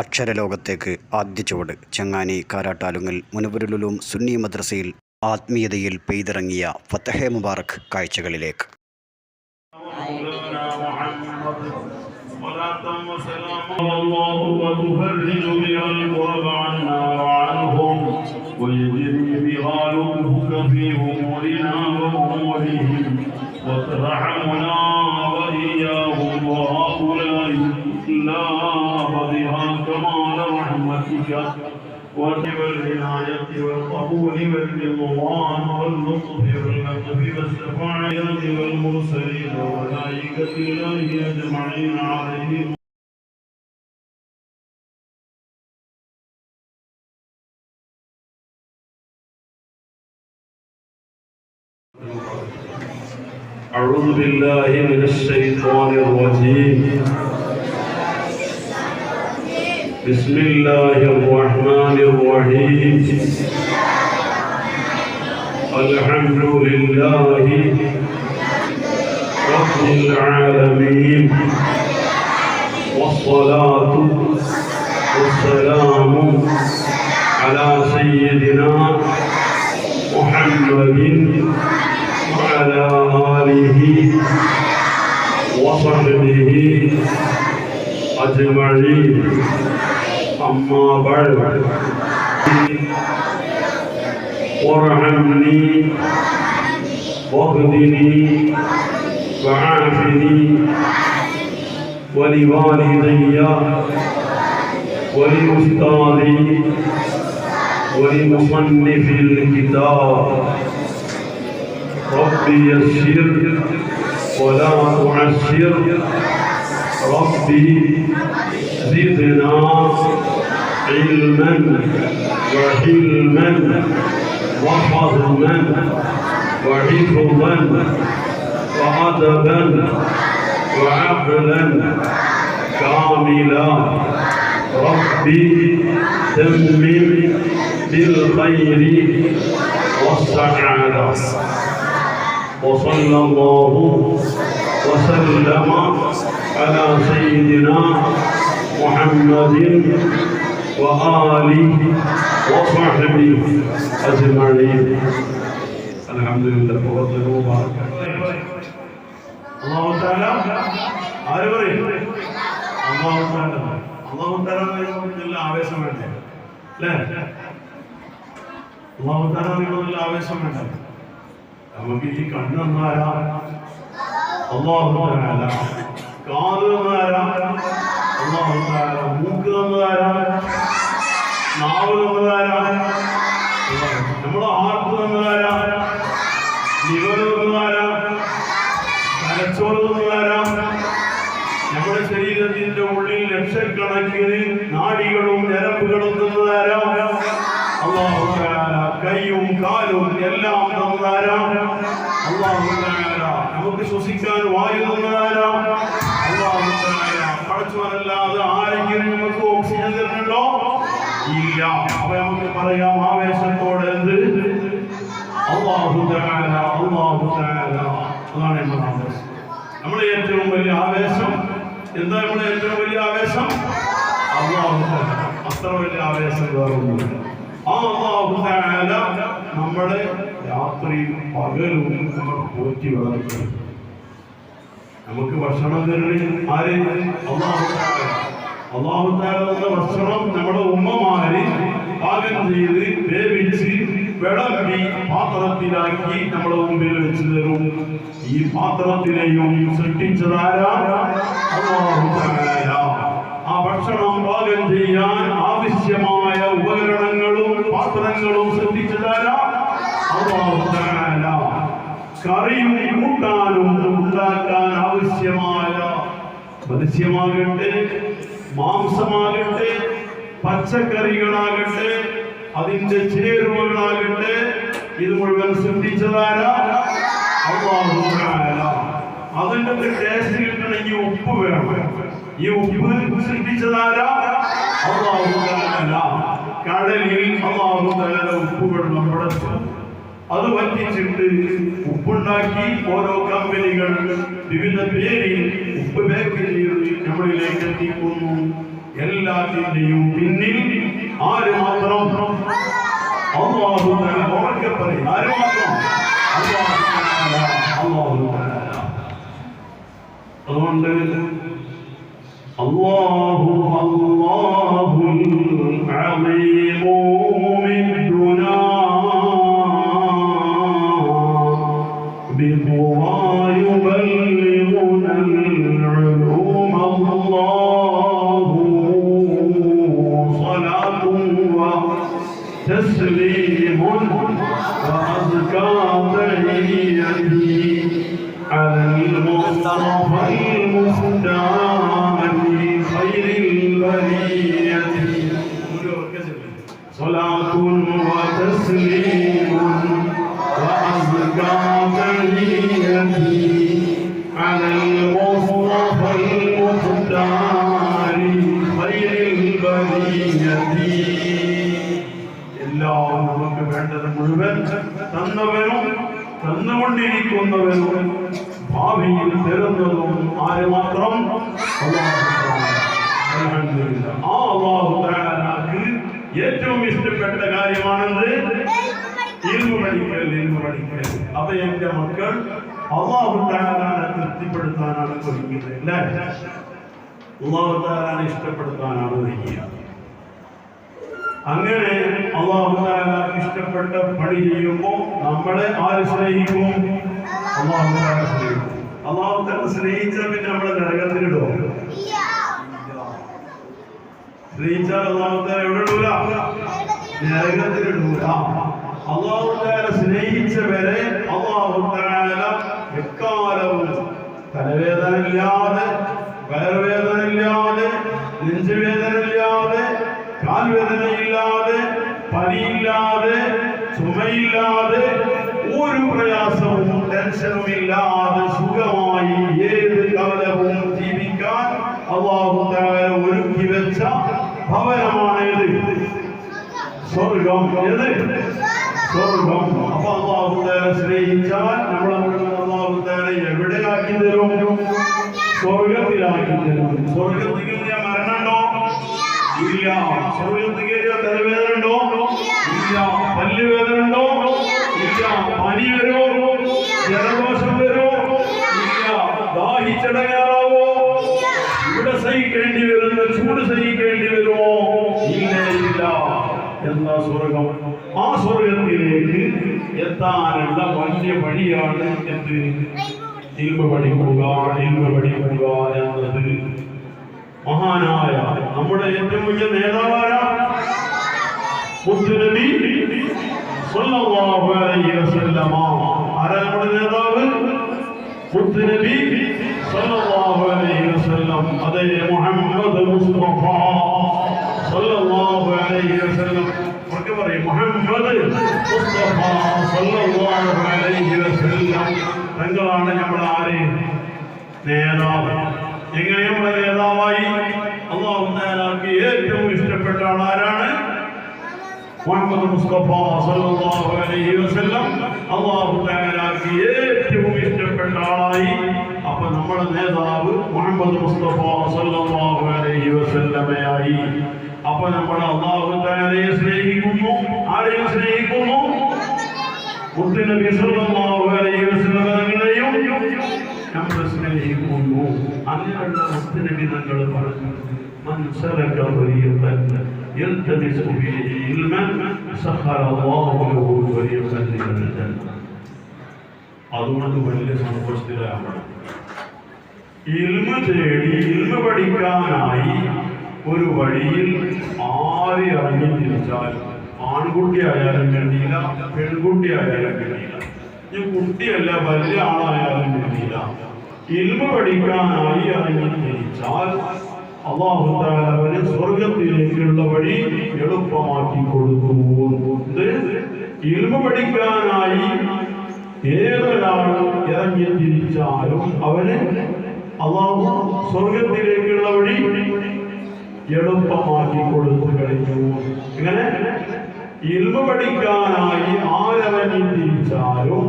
അക്ഷരലോകത്തേക്ക് ആദ്യ ചുവട് ചങ്ങാനി കാരാട്ടാലുങ്ങൽ മുനവ്വറുൽ സുന്നി മദ്രസയിൽ ആത്മീയതയിൽ പെയ്തിറങ്ങിയ ഫതഹെ മുബാറക് കാഴ്ചകളിലേക്ക്. والعناية والقبول والرضوان واللطف واللطف والشفاعة والمرسلين وملائكة الله أجمعين عليهم. أعوذ بالله من الشيطان الرجيم. بسم الله الرحمن الرحيم. الحمد لله رب العالمين والصلاة والسلام على سيدنا محمد وعلى آله وصحبه أجمعين. أما بعد وارحمني واهدني وعافني ولوالدي ولأستاذي ولمصنف الكتاب. ربي يسر ولا تعسر. ربي زدنا علما وحلما وفضلا وحفظا وأدبا وعقلا كاملا. ربي تمم بالخير والسعادة. وصلى الله وسلم على سيدنا محمد وآله وصحبه أجمعين. الحمد لله. الله تعالى ആവേശം വേണ്ടേ അല്ലേ? ആവേശം വേണ്ട. നമുക്ക് ഈ കണ്ണ് എന്നാരാ? അല്ലാഹു തആല. കാത് എന്നാരാ? അല്ലാഹു തആല. മൂക്ക് എന്നതാരാ? നാവ് എന്നതാരാ? നമ്മുടെ ആർട്ട് എന്നതാരാ? ലിവർ എന്നതാരാ? തലച്ചോറ് എന്നതാരാ? നമ്മുടെ ശരീരത്തിന്റെ ഉള്ളിൽ ലക്ഷക്കണക്കിന് നാഡികളും ഞരമ്പുകളും എന്നതാരാ? അല്ലാഹു തആല. കൈയും കാലും എല്ലാം തന്നതാരാ? അല്ലാഹു തആല. നമുക്ക് ശ്വസിക്കാൻ വായു തന്നതാരാ? അല്ലാഹു തആല. പടച്ചവനല്ലാതെ ആരെങ്കിലും നമുക്ക് ഓക്സിജൻ തരുന്നുണ്ടോ? ഇല്ല. അപ്പൊ നമുക്ക് പറയാം ആവേശത്തോടെ എന്ത്? അല്ലാഹു തആല, അല്ലാഹു തആല. അതാണ് നമ്മുടെ ആവേശം. നമ്മുടെ ഏറ്റവും വലിയ ആവേശം എന്താ? നമ്മുടെ ഏറ്റവും വലിയ ആവേശം അല്ലാഹു തആല. അത്ര വലിയ ആവേശം വേറൊന്നുമില്ല. ആ അല്ലാഹു തആല നമ്മുടെ രാത്രിയും പകലും നമ്മൾ പോറ്റി വളർത്തും. നമുക്ക് ഭക്ഷണം തരുന്ന ആര്? അല്ലാഹു തആല. അല്ലാഹു തആല എന്ന ഭക്ഷണം നമ്മുടെ ഉമ്മമാര് പാകം ചെയ്ത് വേവിച്ച് വിളമ്പി പാത്രത്തിലാക്കി നമ്മുടെ മുമ്പിൽ വെച്ച് തരും. ഈ പാത്രത്തിനെയും സൃഷ്ടിച്ചതാരാ? അല്ലാഹു തആല. ആ ഭക്ഷണം പാകം ചെയ്യാൻ ആവശ്യമായ ഉപകരണങ്ങളും പാത്രങ്ങളും സൃഷ്ടിച്ചതാരാ? അല്ലാഹു തആല. കറിയും കൂട്ടാനും ഉണ്ടാക്കാൻ ആവശ്യമായ മത്സ്യമാകട്ടെ, മാംസമാകട്ടെ, പച്ചക്കറികളാകട്ടെ, അതിന്റെ ചേരുവകളാകട്ടെ, ഇത് മുഴുവൻ സൃഷ്ടിച്ചതാരാ? അല്ലാഹു തആല. അതിന്റെ ടേസ്റ്റ് കിട്ടണമെങ്കിൽ ഉപ്പ് വേണം. ഈ ഉപ്പ് സൃഷ്ടിച്ചതാരാ? അല്ലാഹു തആല. കടലിൽ അല്ലാഹു തആല ഉപ്പ് വെള്ളം പടച്ചു അത് വറ്റിച്ചിട്ട് ഉപ്പുണ്ടാക്കി ഓരോ കമ്പനികൾ വിവിധ പേരിൽ ഉപ്പ് പാക്ക് ചെയ്ത് നമ്മളിലേക്ക് എത്തിക്കുന്നു. എല്ലാത്തിന്റെയും പിന്നിൽ ആര് മാത്രം? അല്ലാഹു തആല. ഉറക്കെ പറയും, ആര് മാത്രം? അല്ലാഹു തആല. അല്ലാഹു തആല. അതുകൊണ്ട് അല്ലാഹു അല്ലാഹുൽ അലീമു മിദ്ദുനാ ബിഖുവാ യുബല്ലിഗുനൽ ഉലൂമ അല്ലാഹു സ്വലാത്തുൻ വ തസ്ലീമുൻ വഅസ്കാ തഹിയ്യതി അലൽ മുസ്തഫാ المختار خير البرية صلاة وتسليم وأزكى تحيتي على المصطفى المختار خير البرية. എല്ലാം നമുക്ക് വേണ്ടത് മുഴുവൻ തന്നവനും തന്നുകൊണ്ടിരിക്കുന്നവനും ഭാവിയിൽ തരുന്നതും ആര് മാത്രം? അൽഹംദുലില്ലാഹ്. ആ അല്ലാഹു തആലക്ക് ഏറ്റവും ഇഷ്ടപ്പെട്ട കാര്യമാണെന്ന് ഇൽമു പഠിക്കൽ. അപ്പൊ എന്റെ മക്കൾ അല്ലാഹു തആലയെ തൃപ്തിപ്പെടുത്താനാണ് പഠിക്കുന്നത്, അല്ലേ? അല്ലാഹു തആലയെ ഇഷ്ടപ്പെടുത്താനാണ് പഠിക്കുക. അങ്ങനെ അല്ലാഹു തആലക്ക് ഇഷ്ടപ്പെട്ട പണി ചെയ്യുമ്പോൾ നമ്മളെ ആര് സ്നേഹിക്കും? അല്ലാഹു തആല സ്നേഹിക്കും. അല്ലാഹു തആല സ്നേഹിച്ചാൽ പിന്നെ നമ്മളെ നരകത്തിലിടോ? സ്നേഹിച്ചാൽ അല്ലാഹു തആല എവിടെ ഇടൂല? നരകത്തിലിടൂല. അല്ലാഹു തആല സ്നേഹിച്ചവരെ അല്ലാഹു തആല എക്കാലവും തലവേദന ഇല്ലാതെ, വയറുവേദന ഇല്ലാതെ, നെഞ്ചുവേദന ഇല്ലാതെ, കാൽവേദനയില്ലാതെ, പനിയില്ലാതെ, ചുമയില്ലാതെ, ഒരു പ്രയാസവും ടെൻഷനും ഇല്ലാതെ സുഖമായി ഏത് കാലവും ജീവിക്കാൻ അല്ലാഹു തആല ഒരുക്കി വെച്ച ഭവനമാണേത്? സ്വർഗം. ഏത്? സ്വർഗം. അപ്പൊ അല്ലാഹു തആല സ്നേഹിച്ചാൽ നമ്മളെ മുഴുവൻ അല്ലാഹു തആല എവിടെ ആക്കി തരും? സ്വർഗത്തിലാക്കി തരും. സ്വർഗത്തിൽ മരണമുണ്ടോ? ഇല്ല. സ്വർഗത്തിൽ കയറിയാൽ തലവേദന ഉണ്ടോ? ഇല്ല. പല്ലുവേദന ഉണ്ടോ? ഇല്ല. പനി വരുമോ? ജലദോഷം വരുമോ? ഇല്ല. ദാഹിച്ചടങ്ങാറാവോ? ഇവിടെ സഹിക്കേണ്ടി വരുന്ന ചൂട് സഹിക്കേണ്ടി വരുമോ? ഇല്ല. ഇല്ല. എന്താ സ്വർഗം? ആ സ്വർഗത്തിലേക്ക് എത്താനുള്ള വലിയ വഴിയാണ് എന്ത്? ഇൽമു പഠിക്കുക എന്നത്. മഹാനായ നമ്മുടെ ഏറ്റവും വലിയ നേതാവാരാ? മുത്തുനബി സ്വല്ലല്ലാഹു അലൈഹി വസല്ലമ. ആരാ നമ്മുടെ നേതാവ്? മുത്തുനബി സ്വല്ലല്ലാഹു അലൈഹി വസല്ലം. അതേ മുഹമ്മദ് മുസ്തഫ സ്വല്ലല്ലാഹു അലൈഹി വസല്ലം. ഒക്കെ പറയും, മുഹമ്മദ് മുസ്തഫ സ്വല്ലല്ലാഹു അലൈഹി വസല്ലം തങ്ങളാണ് നമ്മുടെ ആര്? നേതാവ്. എങ്ങനെ നമ്മുടെ നേതാവായി? അല്ലാഹു തആലക്ക് ഏറ്റവും ഇഷ്ടപ്പെട്ട ആളാരാണ്? മുഹമ്മദ് മുസ്തഫ സല്ലല്ലാഹു അലൈഹി വസല്ലം. അല്ലാഹു തആലക്ക് ഏറ്റവും ഇഷ്ടപ്പെട്ട ആളായി. അപ്പൊ നമ്മുടെ നേതാവ് മുഹമ്മദ് മുസ്തഫ സല്ലല്ലാഹു അലൈഹി വസല്ലമയായി. അപ്പൊ നമ്മൾ അല്ലാഹു തആലയെ സ്നേഹിക്കുന്നു. ആരെയും സ്നേഹിക്കുന്നു? മുത്തുനബി സല്ലല്ലാഹു അലൈഹി വസല്ലമയെയും നമ്മൾ സ്നേഹിക്കുന്നു. അങ്ങനെയുള്ള മുത്തുനബി തങ്ങൾ പറഞ്ഞു, മൻ സലക തരീഖൻ യൽതമിസു ഫീഹി ഇൽമൻ സഖറ അല്ലാഹു ലഹു തരീഖൻ ഇലൽ ജന്ന. അതുകൊണ്ട് വലിയ സന്തോഷത്തിലാണ് ഇൽമ തേടി ഇൽമ പഠിക്കാനായി ഒരു വഴിയിൽ ആര് ഇറങ്ങി തിരിച്ചാൽ, ആൺകുട്ടി ആയാലും വേണ്ടിയില്ല, പെൺകുട്ടി ആയാലും വേണ്ടിയില്ല, ഈ കുട്ടിയല്ല വലിയ ആളായാലും വേണ്ടിയില്ല, ഇൽമ പഠിക്കാനായി ഇറങ്ങി തിരിച്ചാൽ അല്ലാഹു തആല അവന് സ്വർഗത്തിലേക്കുള്ള വഴി എളുപ്പമാക്കി കൊടുത്തു. ഇൽമ പഠിക്കാനായി ഏതൊരാൾ ഇറങ്ങി തിരിച്ചാലും അവന് അല്ലാഹു സ്വർഗത്തിലേക്കുള്ള വഴി എളുപ്പമാക്കി കൊടുത്തു കഴിഞ്ഞു. ഇങ്ങനെ ഇൽമ പഠിക്കാനായി ആരിറങ്ങി തിരിച്ചാലും